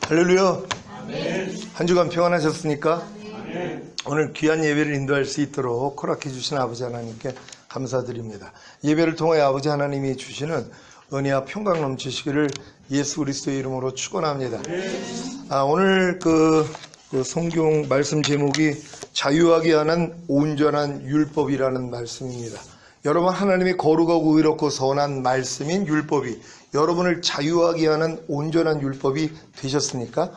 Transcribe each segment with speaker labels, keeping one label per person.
Speaker 1: 할렐루야.
Speaker 2: 아멘.
Speaker 1: 한 주간 평안하셨습니까?
Speaker 2: 아멘.
Speaker 1: 오늘 귀한 예배를 인도할 수 있도록 허락해 주신 아버지 하나님께 감사드립니다. 예배를 통해 아버지 하나님이 주시는 은혜와 평강 넘치시기를 예수 그리스도의 이름으로 축원합니다. 오늘 성경 말씀 제목이 자유하게 하는 온전한 율법이라는 말씀입니다. 여러분, 하나님의 거룩하고 의롭고 선한 말씀인 율법이 여러분을 자유하게 하는 온전한 율법이 되셨습니까?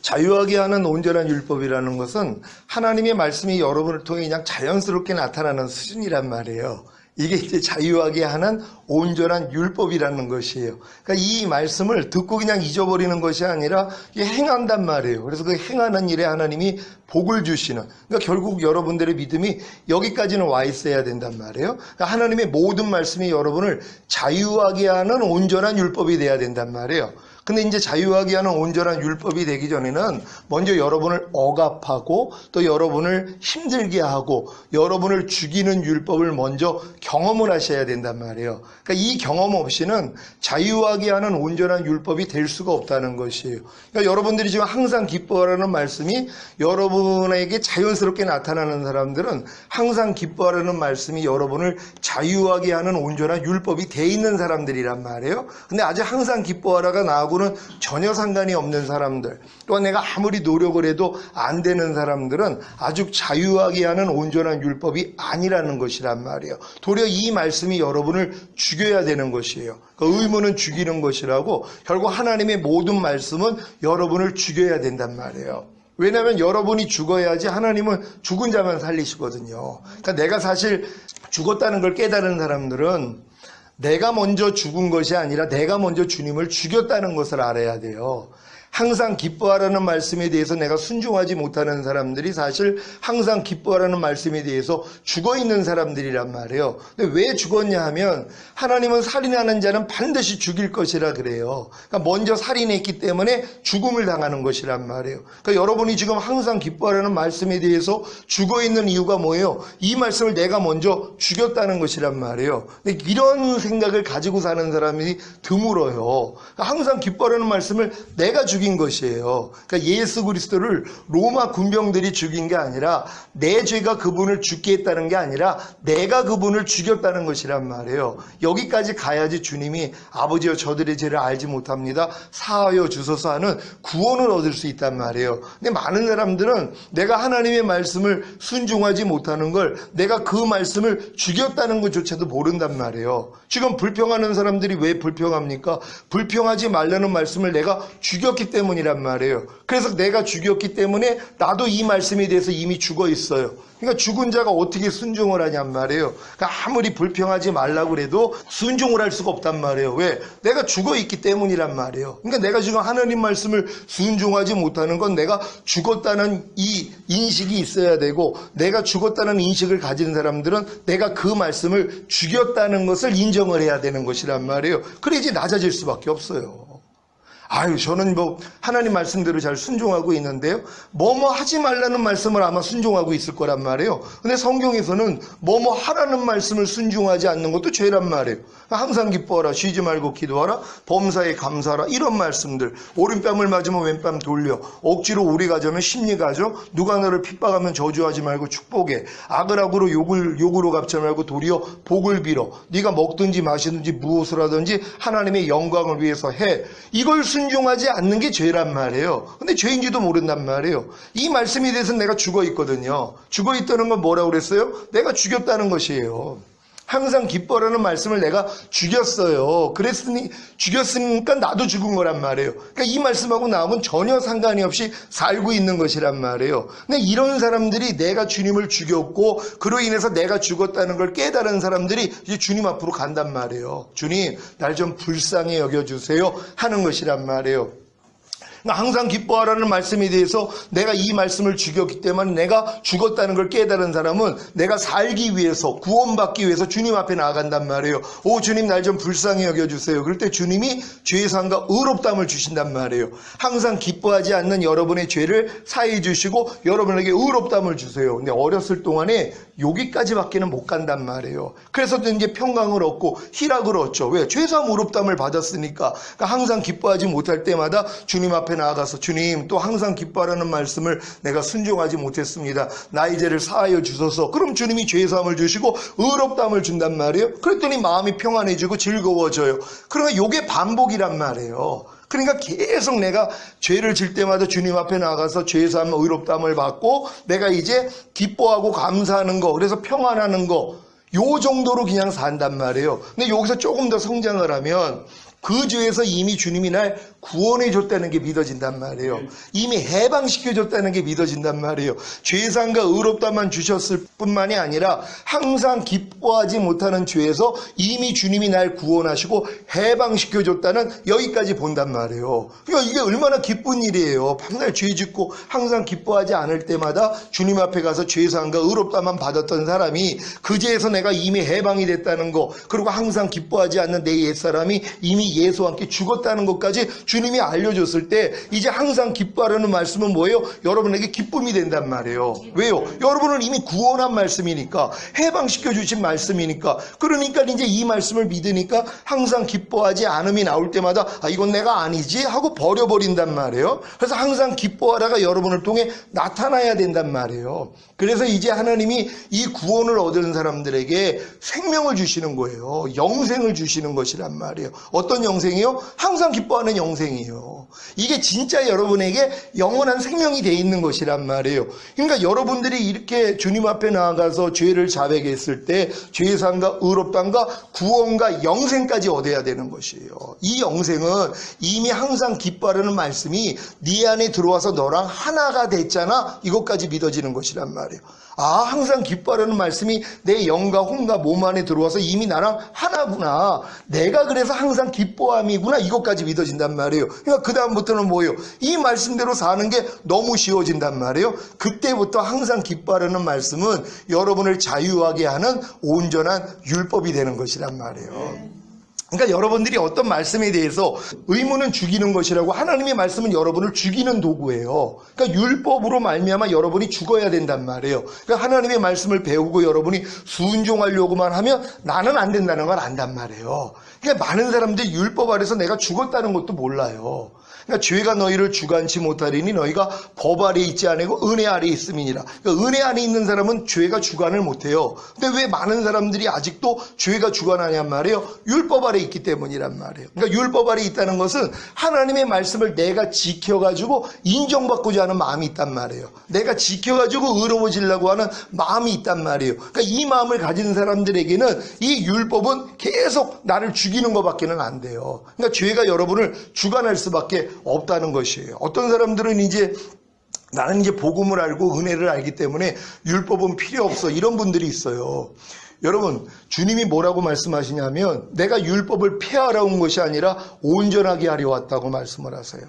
Speaker 1: 자유하게 하는 온전한 율법이라는 것은 하나님의 말씀이 여러분을 통해 그냥 자연스럽게 나타나는 수준이란 말이에요. 이게 이제 자유하게 하는 온전한 율법이라는 것이에요. 그러니까 이 말씀을 듣고 그냥 잊어버리는 것이 아니라 이게 행한단 말이에요. 그래서 그 행하는 일에 하나님이 복을 주시는, 그러니까 결국 여러분들의 믿음이 여기까지는 와 있어야 된단 말이에요. 그러니까 하나님의 모든 말씀이 여러분을 자유하게 하는 온전한 율법이 돼야 된단 말이에요. 근데 이제 자유하게 하는 온전한 율법이 되기 전에는 먼저 여러분을 억압하고 또 여러분을 힘들게 하고 여러분을 죽이는 율법을 먼저 경험을 하셔야 된단 말이에요. 그러니까 이 경험 없이는 자유하게 하는 온전한 율법이 될 수가 없다는 것이에요. 그러니까 여러분들이 지금 항상 기뻐하라는 말씀이 여러분에게 자연스럽게 나타나는 사람들은 항상 기뻐하라는 말씀이 여러분을 자유하게 하는 온전한 율법이 돼 있는 사람들이란 말이에요. 근데 아직 항상 기뻐하라가 나하고 는 전혀 상관이 없는 사람들, 또한 내가 아무리 노력을 해도 안 되는 사람들은 아주 자유하게 하는 온전한 율법이 아니라는 것이란 말이에요. 도리어 이 말씀이 여러분을 죽여야 되는 것이에요. 그 의무는 죽이는 것이라고, 결국 하나님의 모든 말씀은 여러분을 죽여야 된단 말이에요. 왜냐하면 여러분이 죽어야지 하나님은 죽은 자만 살리시거든요. 그러니까 내가 사실 죽었다는 걸 깨달은 사람들은 내가 먼저 죽은 것이 아니라 내가 먼저 주님을 죽였다는 것을 알아야 돼요. 항상 기뻐하라는 말씀에 대해서 내가 순종하지 못하는 사람들이 사실 항상 기뻐하라는 말씀에 대해서 죽어있는 사람들이란 말이에요. 근데 왜 죽었냐 하면 하나님은 살인하는 자는 반드시 죽일 것이라 그래요. 그러니까 먼저 살인했기 때문에 죽음을 당하는 것이란 말이에요. 그러니까 여러분이 지금 항상 기뻐하라는 말씀에 대해서 죽어있는 이유가 뭐예요? 이 말씀을 내가 먼저 죽였다는 것이란 말이에요. 근데 이런 생각을 가지고 사는 사람이 드물어요. 그러니까 항상 기뻐하라는 말씀을 내가 죽인 것이에요. 그러니까 예수 그리스도를 로마 군병들이 죽인 게 아니라 내 죄가 그분을 죽게 했다는 게 아니라 내가 그분을 죽였다는 것이란 말이에요. 여기까지 가야지 주님이 아버지여 저들의 죄를 알지 못합니다. 사하여 주소서 하는 구원을 얻을 수 있단 말이에요. 근데 많은 사람들은 내가 하나님의 말씀을 순종하지 못하는 걸 내가 그 말씀을 죽였다는 것조차도 모른단 말이에요. 지금 불평하는 사람들이 왜 불평합니까? 불평하지 말라는 말씀을 내가 죽였기 때문이란 말이에요. 그래서 내가 죽였기 때문에 나도 이 말씀에 대해서 이미 죽어 있어요. 그러니까 죽은 자가 어떻게 순종을 하냔 말이에요. 그러니까 아무리 불평하지 말라고 해도 순종을 할 수가 없단 말이에요. 왜? 내가 죽어 있기 때문이란 말이에요. 그러니까 내가 지금 하나님 말씀을 순종하지 못하는 건 내가 죽었다는 이 인식이 있어야 되고, 내가 죽었다는 인식을 가진 사람들은 내가 그 말씀을 죽였다는 것을 인정을 해야 되는 것이란 말이에요. 그래야지 낮아질 수밖에 없어요. 저는 하나님 말씀대로 잘 순종하고 있는데요. 뭐뭐 하지 말라는 말씀을 아마 순종하고 있을 거란 말이에요. 근데 성경에서는 뭐뭐 하라는 말씀을 순종하지 않는 것도 죄란 말이에요. 항상 기뻐하라, 쉬지 말고 기도하라, 범사에 감사하라, 이런 말씀들. 오른뺨을 맞으면 왼뺨 돌려, 억지로 오리 가져면 심리 가져, 누가 너를 핍박하면 저주하지 말고 축복해, 악을 악으로 욕으로 갚지 말고 도리어 복을 빌어, 네가 먹든지 마시든지 무엇을 하든지 하나님의 영광을 위해서 해. 이걸 순종하지 않는 게 죄란 말이에요. 근데 죄인지도 모른단 말이에요. 이 말씀에 대해서는 내가 죽어 있거든요. 죽어 있다는 건 뭐라고 그랬어요? 내가 죽였다는 것이에요. 항상 기뻐라는 말씀을 내가 죽였어요. 죽였으니까 나도 죽은 거란 말이에요. 그러니까 이 말씀하고 나하고는 전혀 상관이 없이 살고 있는 것이란 말이에요. 근데 이런 사람들이 내가 주님을 죽였고 그로 인해서 내가 죽었다는 걸 깨달은 사람들이 이제 주님 앞으로 간단 말이에요. 주님, 날 좀 불쌍히 여겨주세요 하는 것이란 말이에요. 항상 기뻐하라는 말씀에 대해서 내가 이 말씀을 죽였기 때문에 내가 죽었다는 걸 깨달은 사람은 내가 살기 위해서, 구원받기 위해서 주님 앞에 나아간단 말이에요. 오 주님, 날 좀 불쌍히 여겨주세요. 그럴 때 주님이 죄사함과 의롭다함을 주신단 말이에요. 항상 기뻐하지 않는 여러분의 죄를 사해 주시고 여러분에게 의롭다함을 주세요. 근데 어렸을 동안에 여기까지밖에는 못 간단 말이에요. 그래서 이제 평강을 얻고 희락을 얻죠. 왜? 죄사함 의롭다함을 받았으니까. 그러니까 항상 기뻐하지 못할 때마다 주님 앞에 나아가서 주님 또 항상 기뻐하라는 말씀을 내가 순종하지 못했습니다. 나의 죄를 사하여 주소서. 그럼 주님이 죄사함을 주시고 의롭다함을 준단 말이에요. 그랬더니 마음이 평안해지고 즐거워져요. 그러니까 이게 반복이란 말이에요. 그러니까 계속 내가 죄를 질 때마다 주님 앞에 나가서 죄사함 의롭다함을 받고 내가 이제 기뻐하고 감사하는 거, 그래서 평안하는 거, 요 정도로 그냥 산단 말이에요. 근데 여기서 조금 더 성장을 하면 그 죄에서 이미 주님이 날 구원해 줬다는 게 믿어진단 말이에요. 이미 해방시켜 줬다는 게 믿어진단 말이에요. 죄사함과 의롭다만 주셨을 뿐만이 아니라 항상 기뻐하지 못하는 죄에서 이미 주님이 날 구원하시고 해방시켜 줬다는 여기까지 본단 말이에요. 그러니까 이게 얼마나 기쁜 일이에요. 밤날 죄 짓고 항상 기뻐하지 않을 때마다 주님 앞에 가서 죄사함과 의롭다만 받았던 사람이 그 죄에서 내가 이미 해방이 됐다는 거, 그리고 항상 기뻐하지 않는 내 옛사람이 이미 예수와 함께 죽었다는 것까지 주님이 알려줬을 때 이제 항상 기뻐하라는 말씀은 뭐예요? 여러분에게 기쁨이 된단 말이에요. 왜요? 여러분은 이미 구원한 말씀이니까, 해방시켜 주신 말씀이니까. 그러니까 이제 이 말씀을 믿으니까 항상 기뻐하지 않음이 나올 때마다 아, 이건 내가 아니지 하고 버려버린단 말이에요. 그래서 항상 기뻐하라가 여러분을 통해 나타나야 된단 말이에요. 그래서 이제 하나님이 이 구원을 얻은 사람들에게 생명을 주시는 거예요. 영생을 주시는 것이란 말이에요. 어떤 영생이요? 항상 기뻐하는 영생이에요. 이게 진짜 여러분에게 영원한 생명이 돼 있는 것이란 말이에요. 그러니까 여러분들이 이렇게 주님 앞에 나아가서 죄를 자백했을 때 죄사함과 의롭다함과 구원과 영생까지 얻어야 되는 것이에요. 이 영생은 이미 항상 기뻐하라는 말씀이 네 안에 들어와서 너랑 하나가 됐잖아. 이것까지 믿어지는 것이란 말이에요. 아, 항상 기뻐하라는 말씀이 내 영과 혼과 몸 안에 들어와서 이미 나랑 하나구나. 내가 그래서 항상 기뻐함이구나. 이것까지 믿어진단 말이에요. 그러니까 그 다음부터는 뭐예요? 이 말씀대로 사는 게 너무 쉬워진단 말이에요. 그때부터 항상 기뻐하라는 말씀은 여러분을 자유하게 하는 온전한 율법이 되는 것이란 말이에요. 그러니까 여러분들이 어떤 말씀에 대해서 의무는 죽이는 것이라고, 하나님의 말씀은 여러분을 죽이는 도구예요. 그러니까 율법으로 말미암아 여러분이 죽어야 된단 말이에요. 그러니까 하나님의 말씀을 배우고 여러분이 순종하려고만 하면 나는 안 된다는 걸 안단 말이에요. 그러니까 많은 사람들이 율법 아래서 내가 죽었다는 것도 몰라요. 그러니까 죄가 너희를 주관치 못하리니 너희가 법 아래 있지 아니고 은혜 아래 있음이니라. 그러니까 은혜 안에 있는 사람은 죄가 주관을 못해요. 근데 왜 많은 사람들이 아직도 죄가 주관하냔 말이에요? 율법 아래 있기 때문이란 말이에요. 그러니까 율법 아래 있다는 것은 하나님의 말씀을 내가 지켜가지고 인정받고자 하는 마음이 있단 말이에요. 내가 지켜가지고 의로워지려고 하는 마음이 있단 말이에요. 그러니까 이 마음을 가진 사람들에게는 이 율법은 계속 나를 죽이는 것밖에는 안 돼요. 그러니까 죄가 여러분을 주관할 수밖에 없다는 것이에요. 어떤 사람들은 이제 나는 이제 복음을 알고 은혜를 알기 때문에 율법은 필요 없어, 이런 분들이 있어요. 여러분, 주님이 뭐라고 말씀하시냐면 내가 율법을 폐하러 온 것이 아니라 온전하게 하려 왔다고 말씀을 하세요.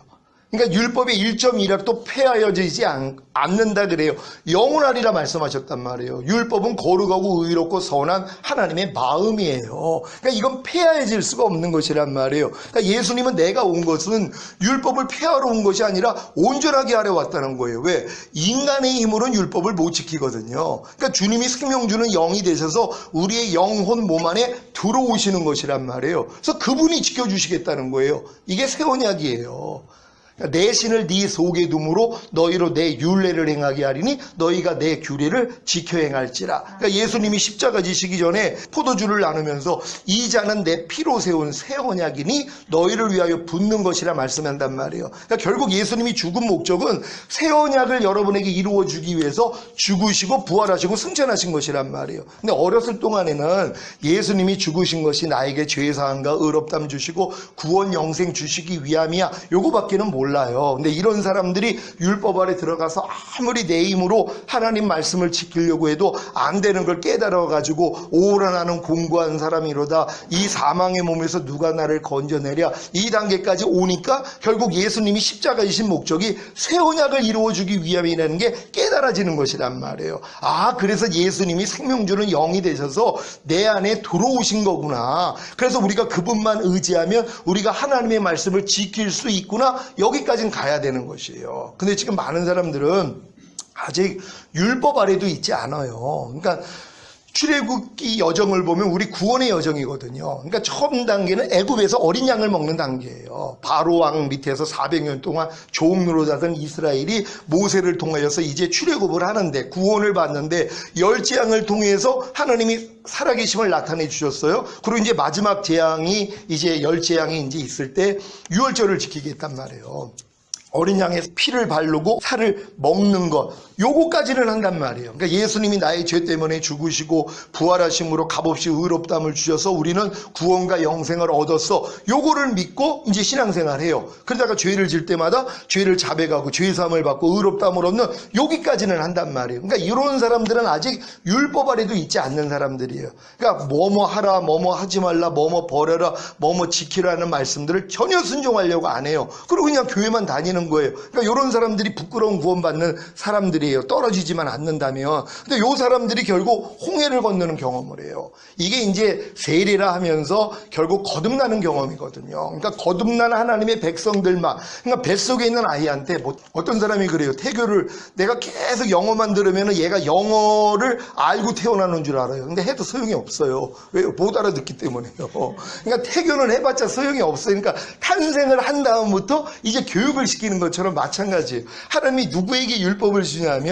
Speaker 1: 그러니까 율법의 1.1약도 폐하여지지 않는다 그래요. 영원하리라 말씀하셨단 말이에요. 율법은 거룩하고 의롭고 선한 하나님의 마음이에요. 그러니까 이건 폐하여질 수가 없는 것이란 말이에요. 그러니까 예수님은 내가 온 것은 율법을 폐하러 온 것이 아니라 온전하게 하려 왔다는 거예요. 왜? 인간의 힘으로는 율법을 못 지키거든요. 그러니까 주님이 생명 주는 영이 되셔서 우리의 영혼 몸 안에 들어오시는 것이란 말이에요. 그래서 그분이 지켜주시겠다는 거예요. 이게 새 언약이에요. 내 신을 네 속에 둠으로 너희로 내 율례를 행하게 하리니 너희가 내 규례를 지켜 행할지라. 그러니까 예수님이 십자가 지시기 전에 포도주를 나누면서 이 잔은 내 피로 세운 새 언약이니 너희를 위하여 붓는 것이라 말씀한단 말이에요. 그러니까 결국 예수님이 죽은 목적은 새 언약을 여러분에게 이루어 주기 위해서 죽으시고 부활하시고 승천하신 것이란 말이에요. 근데 어렸을 동안에는 예수님이 죽으신 것이 나에게 죄사함과 의롭다함 주시고 구원 영생 주시기 위함이야, 요거밖에는 몰라요. 근데 이런 사람들이 율법 아래 들어가서 아무리 내 힘으로 하나님 말씀을 지키려고 해도 안 되는 걸 깨달아가지고 오라 나는 공고한 사람이로다, 이 사망의 몸에서 누가 나를 건져내랴, 이 단계까지 오니까 결국 예수님이 십자가이신 목적이 새 언약을 이루어주기 위함이라는 게 깨달아지는 것이란 말이에요. 아, 그래서 예수님이 생명 주는 영이 되셔서 내 안에 들어오신 거구나. 그래서 우리가 그분만 의지하면 우리가 하나님의 말씀을 지킬 수 있구나. 여기까지는 가야 되는 것이에요. 근데 지금 많은 사람들은 아직 율법 아래도 있지 않아요. 그러니까 출애굽기 여정을 보면 우리 구원의 여정이거든요. 그러니까 처음 단계는 애굽에서 어린 양을 먹는 단계예요. 바로 왕 밑에서 400년 동안 종노로 자던 이스라엘이 모세를 통하여서 이제 출애굽을 하는데, 구원을 받는데, 열재앙을 통해서 하나님이 살아계심을 나타내 주셨어요. 그리고 이제 마지막 재앙이, 이제 열재앙이 이제 있을 때 유월절을 지키겠단 말이에요. 어린 양의 피를 바르고 살을 먹는 것, 요거까지는 한단 말이에요. 그러니까 예수님이 나의 죄 때문에 죽으시고 부활하심으로 값없이 의롭다함을 주셔서 우리는 구원과 영생을 얻었어, 요거를 믿고 이제 신앙생활해요. 그러다가 죄를 질 때마다 죄를 자백하고 죄사함을 받고 의롭다함을 얻는, 여기까지는 한단 말이에요. 그러니까 이런 사람들은 아직 율법 아래도 있지 않는 사람들이에요. 그러니까 뭐뭐 하라, 뭐뭐 하지 말라, 뭐뭐 버려라, 뭐뭐 지키라는 말씀들을 전혀 순종하려고 안 해요. 그리고 그냥 교회만 다니는 거예요. 그러니까 이런 사람들이 부끄러운 구원받는 사람들이에요. 떨어지지만 않는다면. 근데 요 사람들이 결국 홍해를 건너는 경험을 해요. 이게 이제 세례라 하면서 결국 거듭나는 경험이거든요. 그러니까 거듭난 하나님의 백성들만, 그러니까 뱃속에 있는 아이한테, 뭐 어떤 사람이 그래요. 태교를 내가 계속 영어만 들으면 얘가 영어를 알고 태어나는 줄 알아요. 근데 해도 소용이 없어요. 왜? 못 알아듣기 때문에요. 그러니까 태교는 해봤자 소용이 없어요. 그러니까 탄생을 한 다음부터 이제 교육을 시키는 것처럼 마찬가지예요. 하나님이 누구에게 율법을 주냐면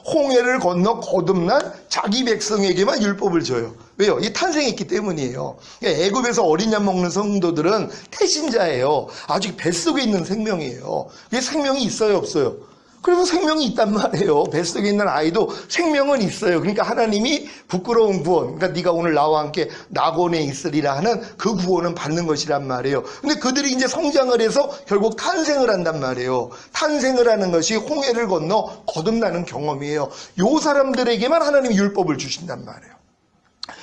Speaker 1: 홍해를 건너 거듭난 자기 백성에게만 율법을 줘요. 왜요? 이 탄생했기 때문이에요. 그러니까 애굽에서 어린 양 먹는 성도들은 태신자예요. 아직 뱃속에 있는 생명이에요. 이게 생명이 있어요, 없어요? 그래서 생명이 있단 말이에요. 뱃속에 있는 아이도 생명은 있어요. 그러니까 하나님이 부끄러운 구원, 그러니까 네가 오늘 나와 함께 낙원에 있으리라 하는 그 구원은 받는 것이란 말이에요. 근데 그들이 이제 성장을 해서 결국 탄생을 한단 말이에요. 탄생을 하는 것이 홍해를 건너 거듭나는 경험이에요. 요 사람들에게만 하나님이 율법을 주신단 말이에요.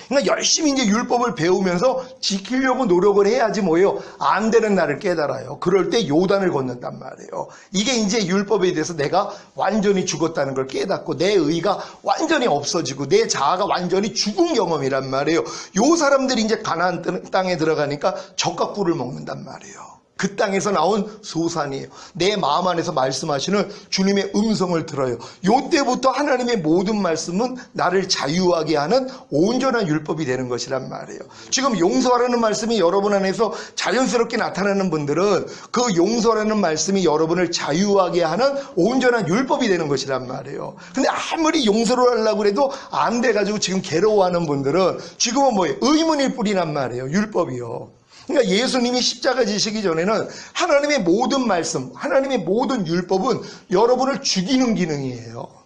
Speaker 1: 그러니까 열심히 이제 율법을 배우면서 지키려고 노력을 해야지 뭐예요? 안 되는 날을 깨달아요. 그럴 때 요단을 건넌단 말이에요. 이게 이제 율법에 대해서 내가 완전히 죽었다는 걸 깨닫고 내 의가 완전히 없어지고 내 자아가 완전히 죽은 경험이란 말이에요. 요 사람들이 이제 가나안 땅에 들어가니까 젖과 꿀을 먹는단 말이에요. 그 땅에서 나온 소산이에요. 내 마음 안에서 말씀하시는 주님의 음성을 들어요. 요때부터 하나님의 모든 말씀은 나를 자유하게 하는 온전한 율법이 되는 것이란 말이에요. 지금 용서하라는 말씀이 여러분 안에서 자연스럽게 나타나는 분들은 그 용서라는 말씀이 여러분을 자유하게 하는 온전한 율법이 되는 것이란 말이에요. 근데 아무리 용서를 하려고 해도 안 돼가지고 지금 괴로워하는 분들은 지금은 뭐예요? 의문일 뿐이란 말이에요. 율법이요. 그러니까 예수님이 십자가 지시기 전에는 하나님의 모든 말씀, 하나님의 모든 율법은 여러분을 죽이는 기능이에요.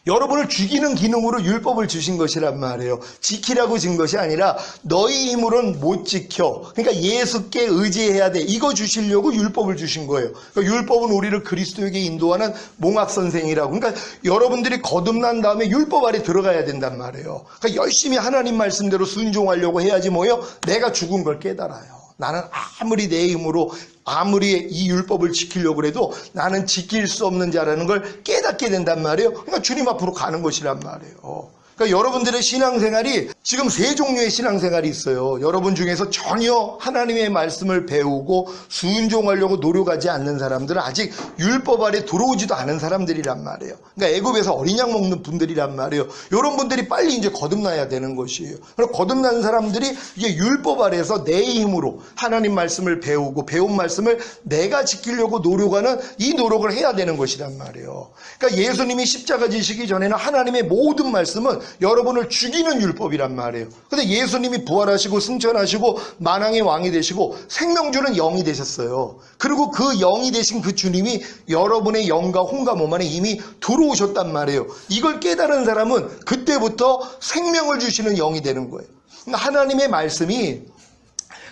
Speaker 1: 여러분을 죽이는 기능으로 율법을 주신 것이란 말이에요. 지키라고 준 것이 아니라 너희 힘으로는 못 지켜. 그러니까 예수께 의지해야 돼. 이거 주시려고 율법을 주신 거예요. 그러니까 율법은 우리를 그리스도에게 인도하는 몽학선생이라고. 그러니까 여러분들이 거듭난 다음에 율법 아래 들어가야 된단 말이에요. 그러니까 열심히 하나님 말씀대로 순종하려고 해야지 뭐예요? 내가 죽은 걸 깨달아요. 나는 아무리 내 힘으로 아무리 이 율법을 지키려고 해도 나는 지킬 수 없는 자라는 걸 깨닫게 된단 말이에요. 그러니까 주님 앞으로 가는 것이란 말이에요. 그러니까 여러분들의 신앙생활이 지금 세 종류의 신앙생활이 있어요. 여러분 중에서 전혀 하나님의 말씀을 배우고 순종하려고 노력하지 않는 사람들은 아직 율법 아래 들어오지도 않은 사람들이란 말이에요. 그러니까 애굽에서 어린 양 먹는 분들이란 말이에요. 이런 분들이 빨리 이제 거듭나야 되는 것이에요. 그리고 거듭난 사람들이 이제 율법 아래에서 내 힘으로 하나님 말씀을 배우고 배운 말씀을 내가 지키려고 노력하는 이 노력을 해야 되는 것이란 말이에요. 그러니까 예수님이 십자가 지시기 전에는 하나님의 모든 말씀은 여러분을 죽이는 율법이란 말이에요. 근데 예수님이 부활하시고 승천하시고 만왕의 왕이 되시고 생명 주는 영이 되셨어요. 그리고 그 영이 되신 그 주님이 여러분의 영과 혼과 몸 안에 이미 들어오셨단 말이에요. 이걸 깨달은 사람은 그때부터 생명을 주시는 영이 되는 거예요. 하나님의 말씀이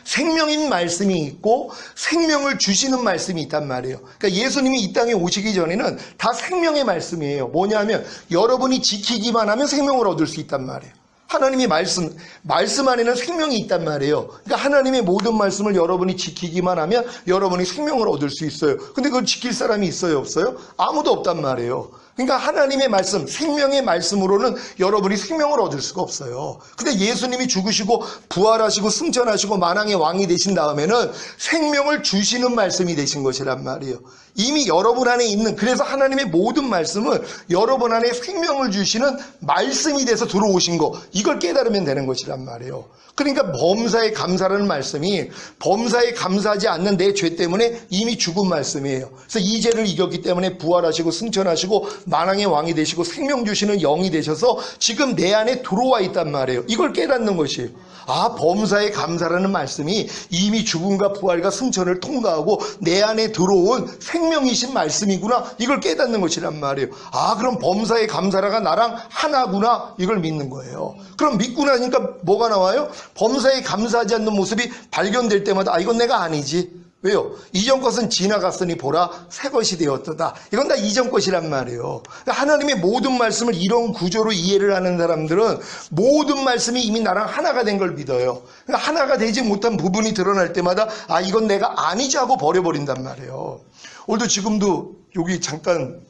Speaker 1: 생명인 말씀이 있고 생명을 주시는 말씀이 있단 말이에요. 그러니까 예수님이 이 땅에 오시기 전에는 다 생명의 말씀이에요. 뭐냐면 여러분이 지키기만 하면 생명을 얻을 수 있단 말이에요. 하나님의 말씀 안에는 생명이 있단 말이에요. 그러니까 하나님의 모든 말씀을 여러분이 지키기만 하면 여러분이 생명을 얻을 수 있어요. 근데 그걸 지킬 사람이 있어요, 없어요? 아무도 없단 말이에요. 그러니까 하나님의 말씀, 생명의 말씀으로는 여러분이 생명을 얻을 수가 없어요. 근데 예수님이 죽으시고 부활하시고 승천하시고 만왕의 왕이 되신 다음에는 생명을 주시는 말씀이 되신 것이란 말이에요. 이미 여러분 안에 있는, 그래서 하나님의 모든 말씀은 여러분 안에 생명을 주시는 말씀이 돼서 들어오신 거, 이걸 깨달으면 되는 것이란 말이에요. 그러니까 범사에 감사라는 말씀이 범사에 감사하지 않는 내 죄 때문에 이미 죽은 말씀이에요. 그래서 이 죄를 이겼기 때문에 부활하시고 승천하시고 만왕의 왕이 되시고 생명 주시는 영이 되셔서 지금 내 안에 들어와 있단 말이에요. 이걸 깨닫는 것이에요. 아, 범사에 감사라는 말씀이 이미 죽음과 부활과 승천을 통과하고 내 안에 들어온 생명이신 말씀이구나. 이걸 깨닫는 것이란 말이에요. 아, 그럼 범사에 감사라가 나랑 하나구나. 이걸 믿는 거예요. 그럼 믿고 나니까 뭐가 나와요? 범사에 감사하지 않는 모습이 발견될 때마다 아, 이건 내가 아니지. 왜요? 이전 것은 지나갔으니 보라 새 것이 되었도다. 이건 다 이전 것이란 말이에요. 하나님의 모든 말씀을 이런 구조로 이해를 하는 사람들은 모든 말씀이 이미 나랑 하나가 된 걸 믿어요. 그러니까 하나가 되지 못한 부분이 드러날 때마다 아, 이건 내가 아니지 하고 버려버린단 말이에요. 오늘도 지금도 여기 잠깐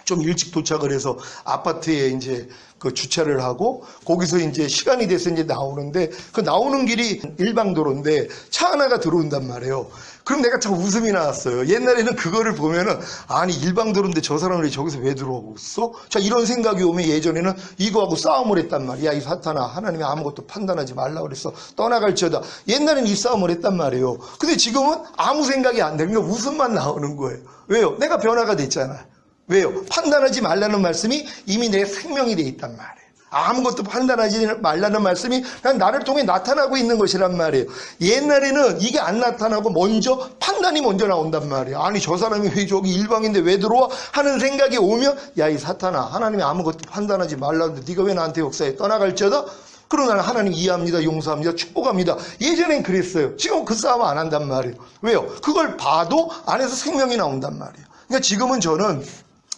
Speaker 1: 좀 일찍 도착을 해서 아파트에 이제 그 주차를 하고 거기서 이제 시간이 돼서 이제 나오는데 그 나오는 길이 일방도로인데 차 하나가 들어온단 말이에요. 그럼 내가 참 웃음이 나왔어요. 옛날에는 그거를 보면은 아니 일방도로인데 저 사람들이 저기서 왜 들어오고 있어? 자, 이런 생각이 오면 예전에는 이거하고 싸움을 했단 말이야. 이 사탄아, 하나님이 아무것도 판단하지 말라고 그랬어. 떠나갈지어다. 옛날에는 이 싸움을 했단 말이에요. 근데 지금은 아무 생각이 안 되면 웃음만 나오는 거예요. 왜요? 내가 변화가 됐잖아. 왜요? 판단하지 말라는 말씀이 이미 내 생명이 돼 있단 말이에요. 아무것도 판단하지 말라는 말씀이 그냥 나를 통해 나타나고 있는 것이란 말이에요. 옛날에는 이게 안 나타나고 먼저 판단이 먼저 나온단 말이에요. 아니 저 사람이 왜 저기 일방인데 왜 들어와? 하는 생각이 오면 야, 이 사탄아, 하나님이 아무것도 판단하지 말라는데 네가 왜 나한테 역사에 떠나갈지어다? 그러나 나는 하나님 이해합니다. 용서합니다. 축복합니다. 예전엔 그랬어요. 지금 그 싸움 안 한단 말이에요. 왜요? 그걸 봐도 안에서 생명이 나온단 말이에요. 그러니까 지금은 저는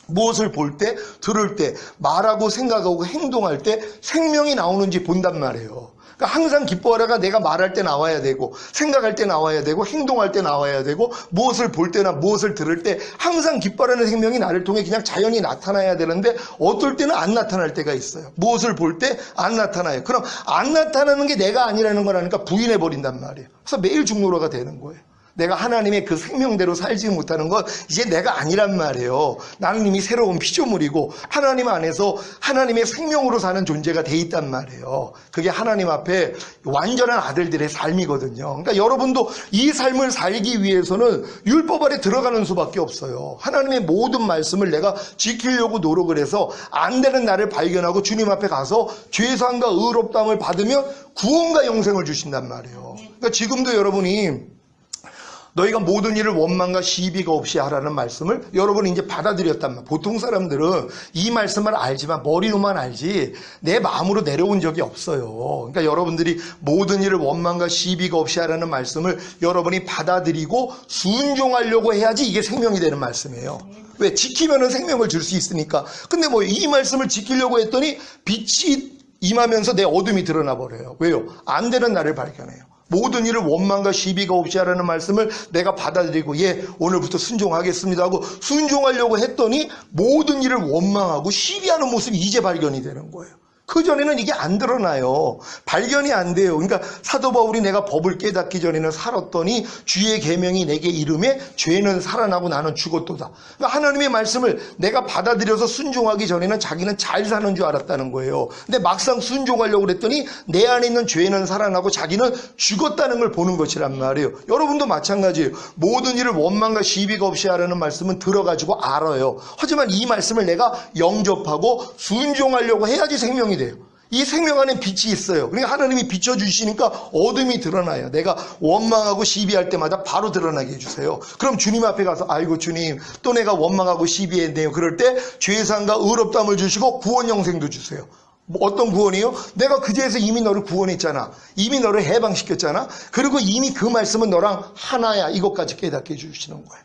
Speaker 1: 무엇을 볼 때, 들을 때, 말하고 생각하고 행동할 때 생명이 나오는지 본단 말이에요. 그러니까 항상 기뻐하라가 내가 말할 때 나와야 되고 생각할 때 나와야 되고 행동할 때 나와야 되고 무엇을 볼 때나 무엇을 들을 때 항상 기뻐하라는 생명이 나를 통해 그냥 자연히 나타나야 되는데 어떨 때는 안 나타날 때가 있어요. 무엇을 볼 때 안 나타나요. 그럼 안 나타나는 게 내가 아니라는 거라니까 부인해버린단 말이에요. 그래서 매일 중노라가 되는 거예요. 내가 하나님의 그 생명대로 살지 못하는 건 이제 내가 아니란 말이에요. 나는 이미 새로운 피조물이고 하나님 안에서 하나님의 생명으로 사는 존재가 돼 있단 말이에요. 그게 하나님 앞에 완전한 아들들의 삶이거든요. 그러니까 여러분도 이 삶을 살기 위해서는 율법 아래 들어가는 수밖에 없어요. 하나님의 모든 말씀을 내가 지키려고 노력을 해서 안 되는 나를 발견하고 주님 앞에 가서 죄사함과 의롭다함을 받으면 구원과 영생을 주신단 말이에요. 그러니까 지금도 여러분이 너희가 모든 일을 원망과 시비가 없이 하라는 말씀을 여러분이 이제 받아들였단 말이에요. 보통 사람들은 이 말씀을 알지만 머리로만 알지 내 마음으로 내려온 적이 없어요. 그러니까 여러분들이 모든 일을 원망과 시비가 없이 하라는 말씀을 여러분이 받아들이고 순종하려고 해야지 이게 생명이 되는 말씀이에요. 왜? 지키면은 생명을 줄 수 있으니까. 근데 뭐 이 말씀을 지키려고 했더니 빛이 임하면서 내 어둠이 드러나 버려요. 왜요? 안 되는 나를 발견해요. 모든 일을 원망과 시비가 없이 하라는 말씀을 내가 받아들이고 예, 오늘부터 순종하겠습니다 하고 순종하려고 했더니 모든 일을 원망하고 시비하는 모습이 이제 발견이 되는 거예요. 그전에는 이게 안 드러나요. 발견이 안 돼요. 그러니까 사도 바울이 내가 법을 깨닫기 전에는 살았더니 주의 계명이 내게 이름에 죄는 살아나고 나는 죽었도다. 그러니까 하나님의 말씀을 내가 받아들여서 순종하기 전에는 자기는 잘 사는 줄 알았다는 거예요. 근데 막상 순종하려고 그랬더니 내 안에 있는 죄는 살아나고 자기는 죽었다는 걸 보는 것이란 말이에요. 여러분도 마찬가지예요. 모든 일을 원망과 시비가 없이 하라는 말씀은 들어가지고 알아요. 하지만 이 말씀을 내가 영접하고 순종하려고 해야지 생명이 돼요. 이 생명 안에 빛이 있어요. 그러니까 하나님이 비춰주시니까 어둠이 드러나요. 내가 원망하고 시비할 때마다 바로 드러나게 해주세요. 그럼 주님 앞에 가서 아이고 주님 또 내가 원망하고 시비했네요. 그럴 때 죄사함과 의롭다함을 주시고 구원 영생도 주세요. 뭐 어떤 구원이요? 내가 그 죄에서 이미 너를 구원했잖아. 이미 너를 해방시켰잖아. 그리고 이미 그 말씀은 너랑 하나야. 이것까지 깨닫게 해주시는 거예요.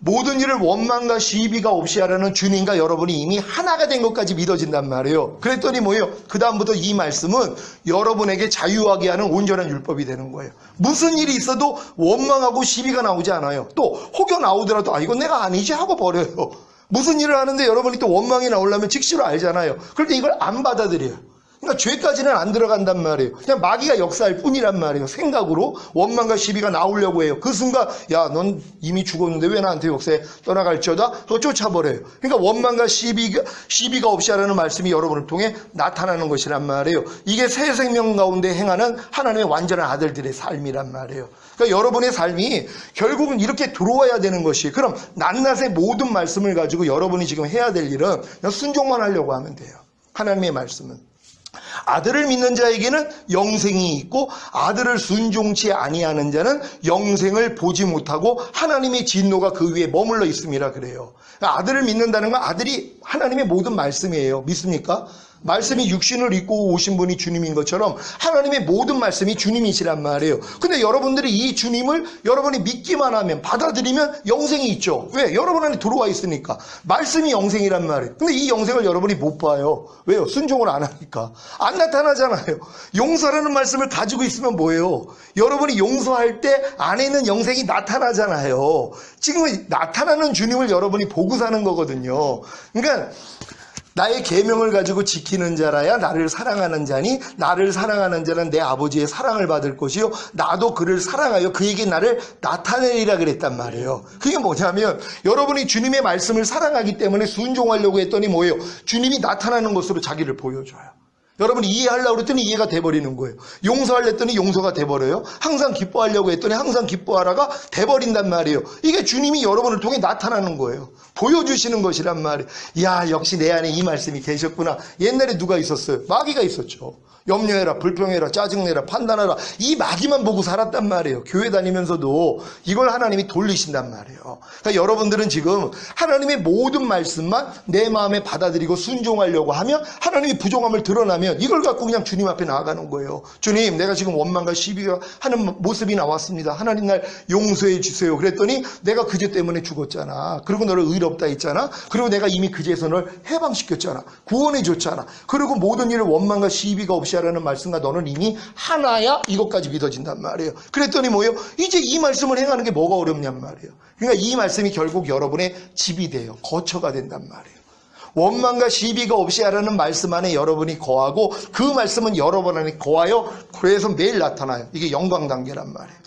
Speaker 1: 모든 일을 원망과 시비가 없이 하라는 주님과 여러분이 이미 하나가 된 것까지 믿어진단 말이에요. 그랬더니 뭐예요? 그 다음부터 이 말씀은 여러분에게 자유하게 하는 온전한 율법이 되는 거예요. 무슨 일이 있어도 원망하고 시비가 나오지 않아요. 또 혹여 나오더라도 아 이건 내가 아니지 하고 버려요. 무슨 일을 하는데 여러분이 또 원망이 나오려면 즉시로 알잖아요. 그런데 이걸 안 받아들여요. 그러니까 죄까지는 안 들어간단 말이에요. 그냥 마귀가 역사할 뿐이란 말이에요. 생각으로 원망과 시비가 나오려고 해요. 그 순간 야, 넌 이미 죽었는데 왜 나한테 역사에 떠나갈지어다? 그거 쫓아버려요. 그러니까 원망과 시비가 없이 하라는 말씀이 여러분을 통해 나타나는 것이란 말이에요. 이게 새 생명 가운데 행하는 하나님의 완전한 아들들의 삶이란 말이에요. 그러니까 여러분의 삶이 결국은 이렇게 들어와야 되는 것이, 그럼 낱낱의 모든 말씀을 가지고 여러분이 지금 해야 될 일은 그냥 순종만 하려고 하면 돼요. 하나님의 말씀은. 아들을 믿는 자에게는 영생이 있고 아들을 순종치 아니하는 자는 영생을 보지 못하고 하나님의 진노가 그 위에 머물러 있음이라 그래요. 그러니까 아들을 믿는다는 건 아들이 하나님의 모든 말씀이에요. 믿습니까? 말씀이 육신을 입고 오신 분이 주님인 것처럼 하나님의 모든 말씀이 주님이시란 말이에요. 근데 여러분들이 이 주님을 여러분이 믿기만 하면, 받아들이면 영생이 있죠. 왜? 여러분 안에 들어와 있으니까. 말씀이 영생이란 말이에요. 근데 이 영생을 여러분이 못 봐요. 왜요? 순종을 안 하니까. 안 나타나잖아요. 용서라는 말씀을 가지고 있으면 뭐예요? 여러분이 용서할 때 안에 있는 영생이 나타나잖아요. 지금 나타나는 주님을 여러분이 보고 사는 거거든요. 그러니까 나의 계명을 가지고 지키는 자라야 나를 사랑하는 자니 나를 사랑하는 자는 내 아버지의 사랑을 받을 것이요 나도 그를 사랑하여 그에게 나를 나타내리라 그랬단 말이에요. 그게 뭐냐면 여러분이 주님의 말씀을 사랑하기 때문에 순종하려고 했더니 뭐예요? 주님이 나타나는 것으로 자기를 보여줘요. 여러분이 이해하려고 했더니 이해가 돼버리는 거예요. 용서하려 했더니 용서가 돼버려요. 항상 기뻐하려고 했더니 항상 기뻐하라가 돼버린단 말이에요. 이게 주님이 여러분을 통해 나타나는 거예요. 보여주시는 것이란 말이에요. 야, 역시 내 안에 이 말씀이 계셨구나. 옛날에 누가 있었어요? 마귀가 있었죠. 염려해라, 불평해라, 짜증내라, 판단하라. 이 마귀만 보고 살았단 말이에요. 교회 다니면서도 이걸 하나님이 돌리신단 말이에요. 그러니까 여러분들은 지금 하나님의 모든 말씀만 내 마음에 받아들이고 순종하려고 하면 하나님이 부족함을 드러나면 이걸 갖고 그냥 주님 앞에 나아가는 거예요. 주님, 내가 지금 원망과 시비가 하는 모습이 나왔습니다. 하나님 날 용서해 주세요. 그랬더니 내가 그 죄 때문에 죽었잖아. 그리고 너를 의롭다 했잖아. 그리고 내가 이미 그 죄에서 널 해방시켰잖아. 구원해 줬잖아. 그리고 모든 일을 원망과 시비가 없이 하라는 말씀과 너는 이미 하나야, 이것까지 믿어진단 말이에요. 그랬더니 뭐예요? 이제 이 말씀을 행하는 게 뭐가 어렵냔 말이에요. 그러니까 이 말씀이 결국 여러분의 집이 돼요. 거처가 된단 말이에요. 원망과 시비가 없이 하라는 말씀 안에 여러분이 거하고 그 말씀은 여러분 안에 거하여 그래서 매일 나타나요. 이게 영광 단계란 말이에요.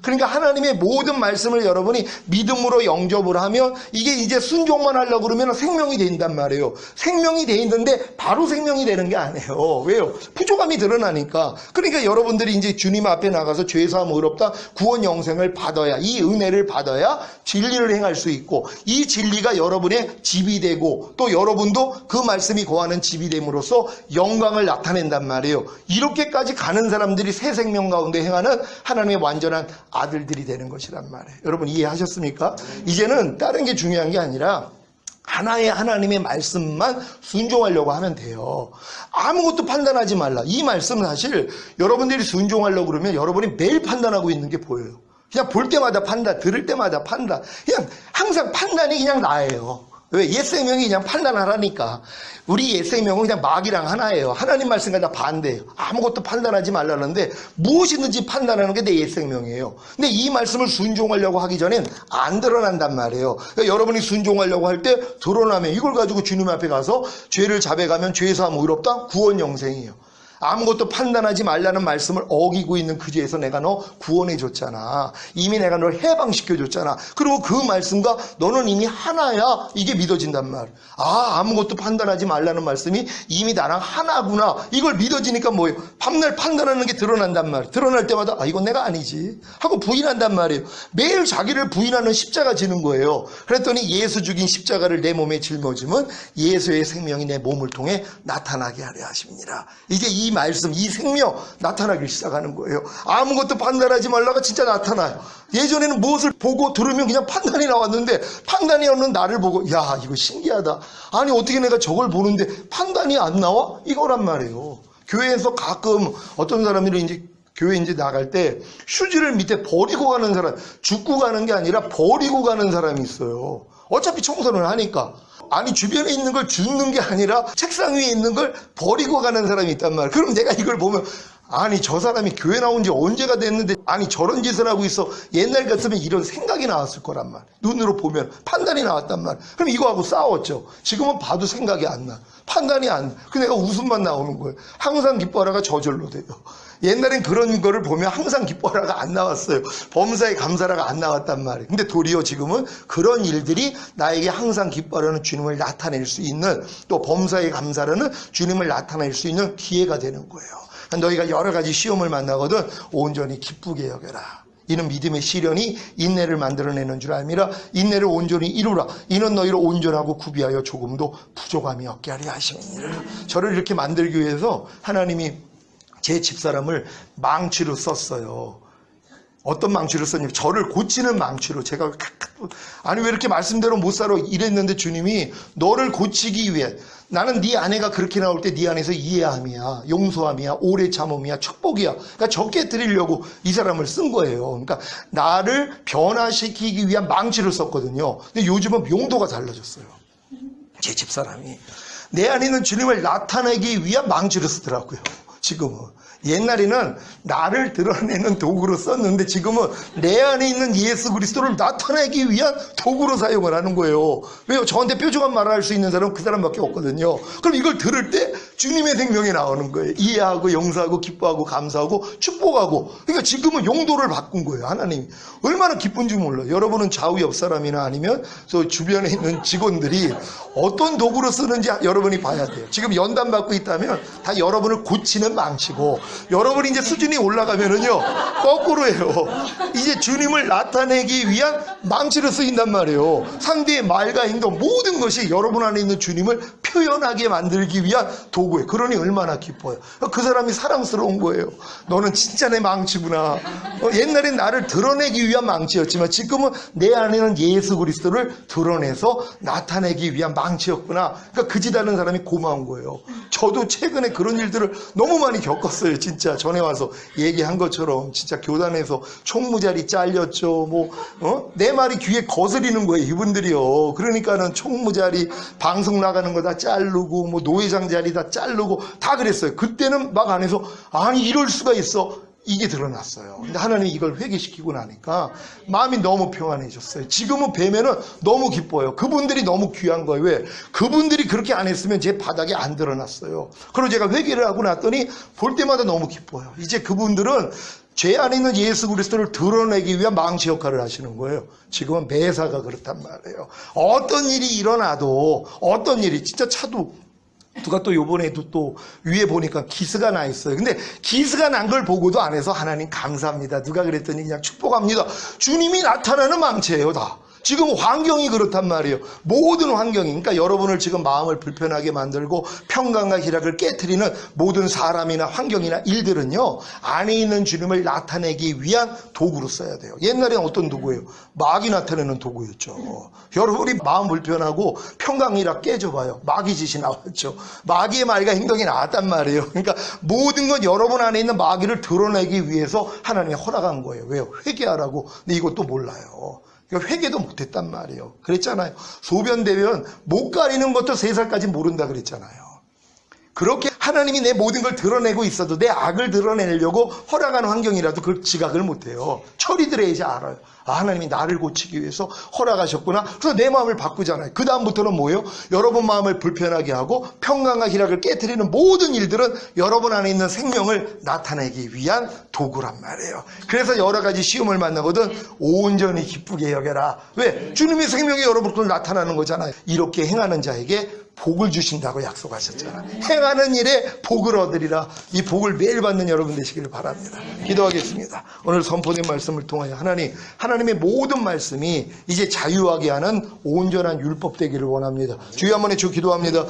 Speaker 1: 그러니까 하나님의 모든 말씀을 여러분이 믿음으로 영접을 하면 이게 이제 순종만 하려고 그러면 생명이 된단 말이에요. 생명이 돼 있는데 바로 생명이 되는 게 아니에요. 왜요? 부족함이 드러나니까. 그러니까 여러분들이 이제 주님 앞에 나가서 죄사함 의롭다 구원 영생을 받아야, 이 은혜를 받아야 진리를 행할 수 있고, 이 진리가 여러분의 집이 되고 또 여러분도 그 말씀이 거하는 집이 됨으로써 영광을 나타낸단 말이에요. 이렇게까지 가는 사람들이 새 생명 가운데 행하는 하나님의 완전한 아들들이 되는 것이란 말이에요. 여러분 이해하셨습니까? 이제는 다른 게 중요한 게 아니라 하나의 하나님의 말씀만 순종하려고 하면 돼요. 아무것도 판단하지 말라. 이 말씀은 사실 여러분들이 순종하려고 그러면 여러분이 매일 판단하고 있는 게 보여요. 그냥 볼 때마다 판단, 들을 때마다 판단. 그냥 항상 판단이 그냥 나예요. 왜? 옛 생명이 그냥 판단하라니까. 우리 옛 생명은 그냥 마귀랑 하나예요. 하나님 말씀과 다 반대예요. 아무것도 판단하지 말라는데 무엇이든지 판단하는 게 내 옛 생명이에요. 근데 이 말씀을 순종하려고 하기 전엔 안 드러난단 말이에요. 그러니까 여러분이 순종하려고 할 때 드러나면 이걸 가지고 주님 앞에 가서 죄를 자백하면 죄사함 의롭다 구원 영생이에요. 아무것도 판단하지 말라는 말씀을 어기고 있는 그 죄에서 내가 너 구원해 줬잖아. 이미 내가 널 해방시켜 줬잖아. 그리고 그 말씀과 너는 이미 하나야. 이게 믿어진단 말. 아, 아무것도 판단하지 말라는 말씀이 이미 나랑 하나구나. 이걸 믿어지니까 뭐예요? 밤날 판단하는 게 드러난단 말. 드러날 때마다 아, 이건 내가 아니지 하고 부인한단 말이에요. 매일 자기를 부인하는 십자가 지는 거예요. 그랬더니 예수 죽인 십자가를 내 몸에 짊어지면 예수의 생명이 내 몸을 통해 나타나게 하려 하십니다. 이제 이 말씀, 이 생명 나타나기 시작하는 거예요. 아무것도 판단하지 말라가 진짜 나타나요. 예전에는 무엇을 보고 들으면 그냥 판단이 나왔는데 판단이 없는 나를 보고 야, 이거 신기하다. 아니 어떻게 내가 저걸 보는데 판단이 안 나와? 이거란 말이에요. 교회에서 가끔 어떤 사람들이 이제 교회 이제 나갈 때 휴지를 밑에 버리고 가는 사람, 줍고 가는 게 아니라 버리고 가는 사람이 있어요. 어차피 청소를 하니까. 아니 주변에 있는 걸 줍는 게 아니라 책상 위에 있는 걸 버리고 가는 사람이 있단 말이에요. 그럼 내가 이걸 보면 아니 저 사람이 교회 나온 지 언제가 됐는데 아니 저런 짓을 하고 있어. 옛날 같으면 이런 생각이 나왔을 거란 말. 눈으로 보면 판단이 나왔단 말. 그럼 이거하고 싸웠죠. 지금은 봐도 생각이 안 나. 판단이 안 나. 그 내가 웃음만 나오는 거예요. 항상 기뻐하라가 저절로 돼요. 옛날엔 그런 거를 보면 항상 기뻐하라가 안 나왔어요. 범사에 감사라가 안 나왔단 말이에요. 근데 도리어 지금은 그런 일들이 나에게 항상 기뻐하라는 주님을 나타낼 수 있는, 또 범사에 감사라는 주님을 나타낼 수 있는 기회가 되는 거예요. 너희가 여러 가지 시험을 만나거든 온전히 기쁘게 여겨라. 이는 믿음의 시련이 인내를 만들어내는 줄 알미라. 인내를 온전히 이루라. 이는 너희를 온전하고 구비하여 조금도 부족함이 없게 하려 하심이니라. 저를 이렇게 만들기 위해서 하나님이 제 집사람을 망치로 썼어요. 어떤 망치로 썼냐면 저를 고치는 망치로. 제가 아니 왜 이렇게 말씀대로 못 살아 이랬는데 주님이 너를 고치기 위해, 나는 네 아내가 그렇게 나올 때 네 안에서 이해함이야, 용서함이야, 오래 참음이야, 축복이야. 그러니까 적게 드리려고 이 사람을 쓴 거예요. 그러니까 나를 변화시키기 위한 망치를 썼거든요. 근데 요즘은 용도가 달라졌어요. 제 집사람이 내 안에 있는 주님을 나타내기 위한 망치를 쓰더라고요. 지금은. 옛날에는 나를 드러내는 도구로 썼는데 지금은 내 안에 있는 예수 그리스도를 나타내기 위한 도구로 사용을 하는 거예요. 왜요? 저한테 뾰족한 말을 할 수 있는 사람은 그 사람밖에 없거든요. 그럼 이걸 들을 때 주님의 생명이 나오는 거예요. 이해하고 용서하고 기뻐하고 감사하고 축복하고. 그러니까 지금은 용도를 바꾼 거예요. 하나님이. 얼마나 기쁜지 몰라요. 여러분은 좌우 옆 사람이나 아니면 저 주변에 있는 직원들이 어떤 도구로 쓰는지 여러분이 봐야 돼요. 지금 연단 받고 있다면 다 여러분을 고치는 망치고, 여러분이 이제 수준이 올라가면은요 거꾸로예요. 이제 주님을 나타내기 위한 망치로 쓰인단 말이에요. 상대의 말과 행동 모든 것이 여러분 안에 있는 주님을 표현하게 만들기 위한 도구예요. 그러니 얼마나 기뻐요. 그 사람이 사랑스러운 거예요. 너는 진짜 내 망치구나. 옛날엔 나를 드러내기 위한 망치였지만 지금은 내 안에는 예수 그리스도를 드러내서 나타내기 위한 망치였구나. 그러니까 그 짓 하는 사람이 고마운 거예요. 저도 최근에 그런 일들을 너무 많이 겪었어요. 진짜 전에 와서 얘기한 것처럼 진짜 교단에서 총무자리 잘렸죠. 내 말이 귀에 거스리는 거예요. 이분들이요. 그러니까는 총무자리, 방송 나가는 거 다 자르고 노회장 자리 다 자르고 다 그랬어요. 그때는 막 안에서 아니 이럴 수가 있어. 이게 드러났어요. 근데 하나님이 이걸 회개시키고 나니까 마음이 너무 평안해졌어요. 지금은 뵈면은 너무 기뻐요. 그분들이 너무 귀한 거예요. 왜? 그분들이 그렇게 안 했으면 제 바닥에 안 드러났어요. 그리고 제가 회개를 하고 났더니 볼 때마다 너무 기뻐요. 이제 그분들은 죄 안에 있는 예수 그리스도를 드러내기 위한 망치 역할을 하시는 거예요. 지금은 매사가 그렇단 말이에요. 어떤 일이 일어나도, 어떤 일이 진짜 차도 누가 또 요번에도 또 위에 보니까 기스가 나 있어요. 근데 기스가 난 걸 보고도 안 해서 하나님 감사합니다. 누가 그랬더니 그냥 축복합니다. 주님이 나타나는 망치예요, 다. 지금 환경이 그렇단 말이에요. 모든 환경이. 그러니까 여러분을 지금 마음을 불편하게 만들고 평강과 희락을 깨트리는 모든 사람이나 환경이나 일들은요, 안에 있는 주님을 나타내기 위한 도구로 써야 돼요. 옛날에는 어떤 도구예요? 마귀 나타내는 도구였죠. 여러분이 마음 불편하고 평강이라 깨져봐요. 마귀 짓이 나왔죠. 마귀의 말과 행동이 나왔단 말이에요. 그러니까 모든 건 여러분 안에 있는 마귀를 드러내기 위해서 하나님이 허락한 거예요. 왜요? 회개하라고. 근데 이것도 몰라요. 회개도 못했단 말이에요. 그랬잖아요. 소변대면 못 가리는 것도 3살까지 모른다 그랬잖아요. 그렇게 하나님이 내 모든 걸 드러내고 있어도 내 악을 드러내려고 허락한 환경이라도 그걸 지각을 못해요. 철이 들어야지 알아요. 아, 하나님이 나를 고치기 위해서 허락하셨구나. 그래서 내 마음을 바꾸잖아요. 그 다음부터는 뭐예요? 여러분 마음을 불편하게 하고 평강과 희락을 깨트리는 모든 일들은 여러분 안에 있는 생명을 나타내기 위한 도구란 말이에요. 그래서 여러 가지 시험을 만나거든 온전히 기쁘게 여겨라. 왜? 주님의 생명이 여러분을 나타나는 거잖아요. 이렇게 행하는 자에게 복을 주신다고 약속하셨잖아요. 행하는 일에 복을 얻으리라. 이 복을 매일 받는 여러분 되시기를 바랍니다. 기도하겠습니다. 오늘 선포된 말씀을 통하여 하나님의 모든 말씀이 이제 자유하게 하는 온전한 율법 되기를 원합니다. 주여 한번 해주 기도합니다.